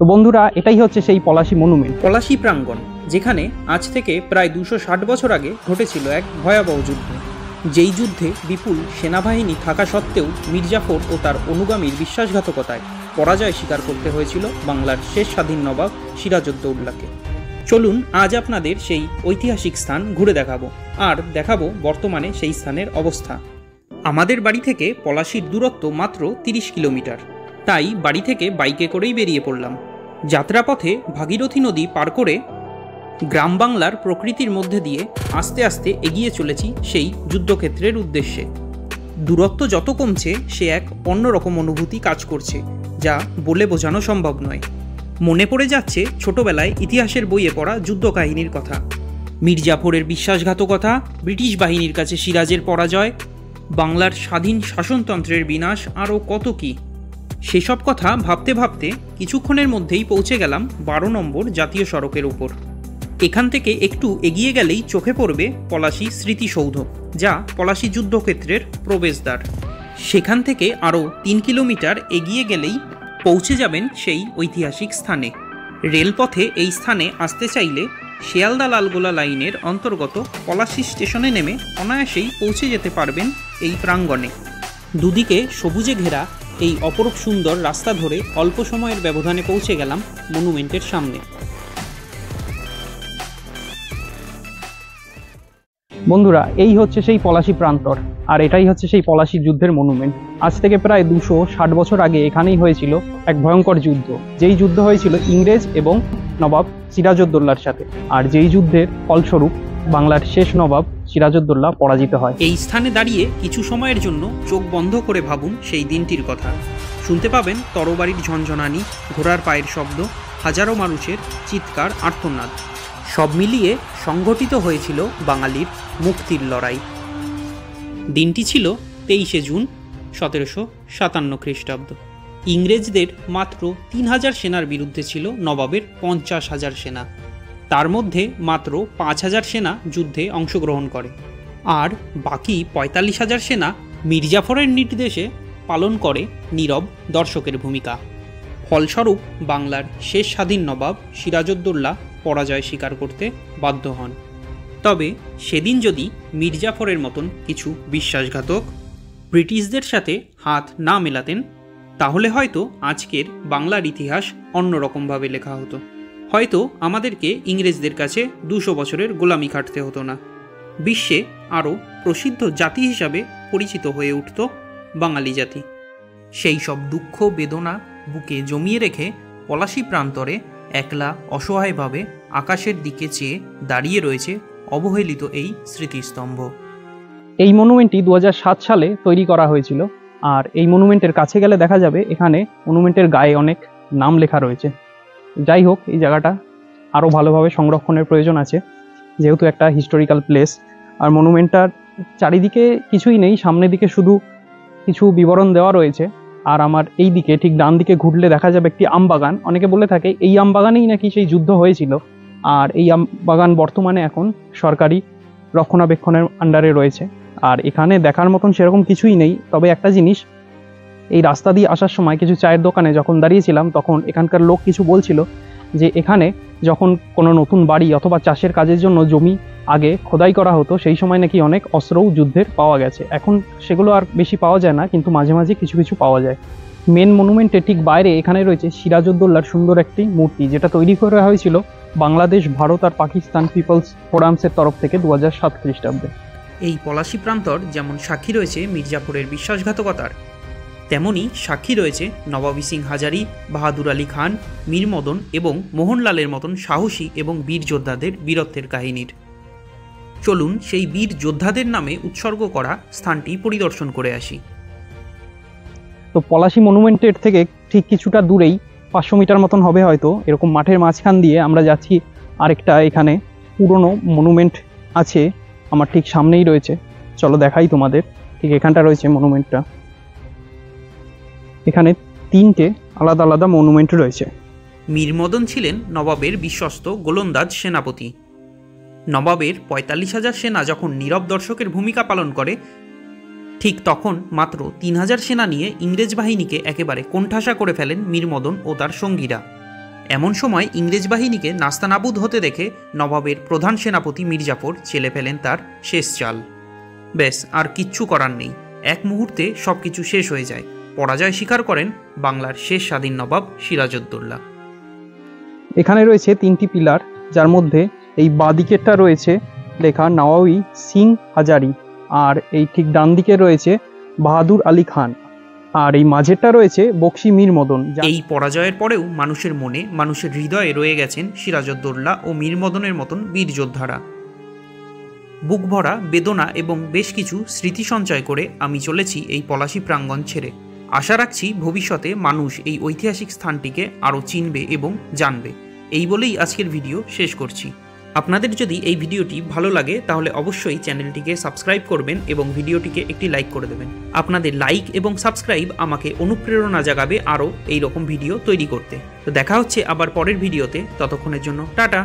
তো বন্ধুরা, এটাই হচ্ছে সেই পলাশী মনুমেন্ট। পলাশী প্রাঙ্গণ, যেখানে আজ থেকে প্রায় 260 বছর আগে ঘটেছিল এক ভয়াবহ যুদ্ধ। যেই যুদ্ধে বিপুল সেনাবাহিনী থাকা সত্ত্বেও মির্জাফর ও তার অনুগামীর বিশ্বাসঘাতকতায় পরাজয় স্বীকার করতে হয়েছিল বাংলার শেষ স্বাধীন নবাব সিরাজউদ্দৌলাকে। চলুন আজ আপনাদের সেই ঐতিহাসিক স্থান ঘুরে দেখাবো, আর দেখাবো বর্তমানে সেই স্থানের অবস্থা। আমাদের বাড়ি থেকে পলাশীর দূরত্ব মাত্র 30 কিলোমিটার, তাই বাড়ি থেকে বাইকে করেই বেরিয়ে পড়লাম। যাত্রাপথে ভাগীরথী নদী পার করে গ্রাম বাংলার প্রকৃতির মধ্যে দিয়ে আস্তে আস্তে এগিয়ে চলেছি সেই যুদ্ধক্ষেত্রের উদ্দেশ্যে। দূরত্ব যত কমছে, সে এক অন্যরকম অনুভূতি কাজ করছে, যা বলে বোঝানো সম্ভব নয়। মনে পড়ে যাচ্ছে ছোটবেলায় ইতিহাসের বইয়ে পড়া যুদ্ধ কাহিনীর কথা। মির্জাফরের বিশ্বাসঘাতকতা, ব্রিটিশ বাহিনীর কাছে সিরাজের পরাজয়, বাংলার স্বাধীন শাসনতন্ত্রের বিনাশ, আরও কত কী। সেসব কথা ভাবতে ভাবতে কিছুক্ষণের মধ্যেই পৌঁছে গেলাম 12 নম্বর জাতীয় সড়কের উপর। এখান থেকে একটু এগিয়ে গেলেই চোখে পড়বে পলাশী স্মৃতিসৌধ, যা পলাশী যুদ্ধক্ষেত্রের প্রবেশদ্বার। সেখান থেকে আরও 3 কিলোমিটার এগিয়ে গেলেই পৌঁছে যাবেন সেই ঐতিহাসিক স্থানে। রেলপথে এই স্থানে আসতে চাইলে শিয়ালদা লালগোলা লাইনের অন্তর্গত পলাশী স্টেশনে নেমে অনায়াসেই পৌঁছে যেতে পারবেন এই প্রাঙ্গণে। দুদিকে সবুজে ঘেরা এই অপরূপ সুন্দর রাস্তা ধরে অল্প সময়ের ব্যবধানে পৌঁছে গেলাম মনুমেন্টের সামনে। বন্ধুরা, এই হচ্ছে সেই পলাশী প্রান্তর, আর এটাই হচ্ছে সেই পলাশী যুদ্ধের মনুমেন্ট। আজ থেকে প্রায় 260 বছর আগে এখানেই হয়েছিল এক ভয়ঙ্কর যুদ্ধ, যেই যুদ্ধ হয়েছিল ইংরেজ এবং নবাব সিরাজউদ্দৌলার সাথে, আর যেই যুদ্ধের ফলস্বরূপ বাংলার শেষ নবাব সিরাজউদ্দৌলা পরাজিত হয়। এই স্থানে দাঁড়িয়ে কিছু সময়ের জন্য চোখ বন্ধ করে ভাবুন সেই দিনটির কথা। শুনতে পাবেন তরবারির ঝনঝনানি, ঘোড়ার পায়ের শব্দ, হাজারো মানুষের চিৎকার, আর্তনাদ। সব মিলিয়ে সংগঠিত হয়েছিল বাঙালির মুক্তির লড়াই। দিনটি ছিল 23শে জুন 1757 খ্রিস্টাব্দ। ইংরেজদের মাত্র 3000 সেনার বিরুদ্ধে ছিল নবাবের 50,000 সেনা। তার মধ্যে মাত্র 5000 সেনা যুদ্ধে অংশগ্রহণ করে, আর বাকি 45,000 সেনা মির্জাফরের নির্দেশে পালন করে নীরব দর্শকের ভূমিকা। ফলস্বরূপ বাংলার শেষ স্বাধীন নবাব সিরাজউদ্দৌলা পরাজয় স্বীকার করতে বাধ্য হন। তবে সেদিন যদি মির্জাফরের মতন কিছু বিশ্বাসঘাতক ব্রিটিশদের সাথে হাত না মেলাতেন, তাহলে হয়তো আজকের বাংলার ইতিহাস অন্যরকমভাবে লেখা হতো। হয়তো আমাদেরকে ইংরেজদের কাছে 200 বছরের গোলামি খাটতে হতো না। বিশ্বে আরও প্রসিদ্ধ জাতি হিসাবে পরিচিত হয়ে উঠত বাঙালি জাতি। সেই সব দুঃখ বেদনা বুকে জমিয়ে রেখে পলাশী প্রান্তরে একলা অসহায়ভাবে আকাশের দিকে চেয়ে দাঁড়িয়ে রয়েছে অবহেলিত এই স্মৃতিস্তম্ভ। এই মনুমেন্টটি 2007 সালে তৈরি করা হয়েছিল, আর এই মনুমেন্টের কাছে গেলে দেখা যাবে এখানে মনুমেন্টের গায়ে অনেক নাম লেখা রয়েছে। যাই হোক, এই জায়গাটা আরও ভালোভাবে সংরক্ষণের প্রয়োজন আছে, যেহেতু একটা হিস্টোরিক্যাল প্লেস। আর মনুমেন্টটার চারিদিকে কিছুই নেই, সামনের দিকে শুধু কিছু বিবরণ দেওয়া রয়েছে। আর আমার এই দিকে ঠিক ডান দিকে ঘুরলে দেখা যাবে একটি আম বাগান। অনেকে বলে থাকে এই আম বাগানেই নাকি সেই যুদ্ধ হয়েছিল, আর এই আম বাগান বর্তমানে এখন সরকারি রক্ষণাবেক্ষণের আন্ডারে রয়েছে। আর এখানে দেখার মতন সেরকম কিছুই নেই, তবে একটা জিনিস, এই রাস্তা দিয়ে আসার সময় কিছু চায়ের দোকানে যখন দাঁড়িয়েছিলাম, তখন এখানকার লোক কিছু বলছিল যে এখানে যখন কোনো নতুন বাড়ি অথবা চাষের কাজের জন্য জমি আগে খোদাই করা হতো, সেই সময় নাকি অনেক অস্ত্রও যুদ্ধের পাওয়া গেছে। এখন সেগুলো আর বেশি পাওয়া যায় না, কিন্তু মাঝে মাঝে কিছু কিছু পাওয়া যায়। মেন মনুমেন্টের ঠিক বাইরে এখানে রয়েছে সিরাজউদ্দৌলার সুন্দর একটি মূর্তি, যেটা তৈরি করা হয়েছিল বাংলাদেশ, ভারত আর পাকিস্তান পিপলস ফোরামসের তরফ থেকে 2007 খ্রিস্টাব্দে। এই পলাশী প্রান্তর যেমন সাক্ষী রয়েছে মির্জাফরের বিশ্বাসঘাতকতার, তেমনি সাক্ষী রয়েছে নবাবী সিং হাজারি, বাহাদুর আলী খান, মীর মদন এবং মোহনলালের মতন সাহসী এবং বীর যোদ্ধাদের বীরত্বের কাহিনীর। চলুন সেই বীর যোদ্ধাদের নামে উৎসর্গ করা স্থানটি পরিদর্শন করে আসি। তো পলাশী মনুমেন্টের থেকে ঠিক কিছুটা দূরেই 500 মিটার মতন হবে হয়তো, এরকম মাঠের মাঝখান দিয়ে আমরা যাচ্ছি। আরেকটা এখানে পুরনো মনুমেন্ট আছে, আমার ঠিক সামনেই রয়েছে, চলো দেখাই তোমাদের। ঠিক এখানটা রয়েছে মনুমেন্টটা। এখানে 3টে আলাদা আলাদা মনুমেন্ট রয়েছে। মীর মদন ছিলেন নবাবের বিশ্বস্ত গোলন্দাজ সেনাপতি। নবাবের 45,000 সেনা যখন নীরব দর্শকের ভূমিকা পালন করে, ঠিক তখন মাত্র 3,000 সেনা নিয়ে ইংরেজ বাহিনীকে একেবারে কোণঠাসা করে ফেলেন মীর মদন ও তার সঙ্গীরা। এমন সময় ইংরেজ বাহিনীকে নাস্তানাবুদ হতে দেখে নবাবের প্রধান সেনাপতি মির্জাফর চেলে ফেলেন তার শেষ চাল। ব্যাস, আর কিচ্ছু করার নেই। এক মুহূর্তে সবকিছু শেষ হয়ে যায়। পরাজয় স্বীকার করেন বাংলার শেষ স্বাধীন নবাব সিরাজউদ্দৌলা। এখানে রয়েছে 3টি পিলার, যার মধ্যে এই বাঁদিকেরটা রয়েছে লেখা নওয়াবী সিং হাজারি, আর এই ঠিক ডান দিকে রয়েছে বাহাদুর আলী খান, আর এই মাঝেরটা রয়েছে বক্সি মীর মদন। এই পরাজয়ের পরেও মানুষের মনে, মানুষের হৃদয়ে রয়ে গেছেন সিরাজউদ্দৌলা ও মীর মদনের মতন বীর যোদ্ধারা। বুক ভরা বেদনা এবং বেশ কিছু স্মৃতি সঞ্চয় করে আমি চলেছি এই পলাশী প্রাঙ্গণ ছেড়ে। আশা রাখছি ভবিষ্যতে মানুষ এই ঐতিহাসিক স্থানটিকে আরও চিনবে এবং জানবে। এই বলেই আজকের ভিডিও শেষ করছি। আপনাদের যদি এই ভিডিওটি ভালো লাগে তাহলে অবশ্যই চ্যানেলটিকে সাবস্ক্রাইব করবেন এবং ভিডিওটিকে একটি লাইক করে দেবেন। আপনাদের লাইক এবং সাবস্ক্রাইব আমাকে অনুপ্রেরণা জাগাবে আরও এই রকম ভিডিও তৈরি করতে। তো দেখা হচ্ছে আবার পরের ভিডিওতে, ততক্ষণের জন্য টাটা।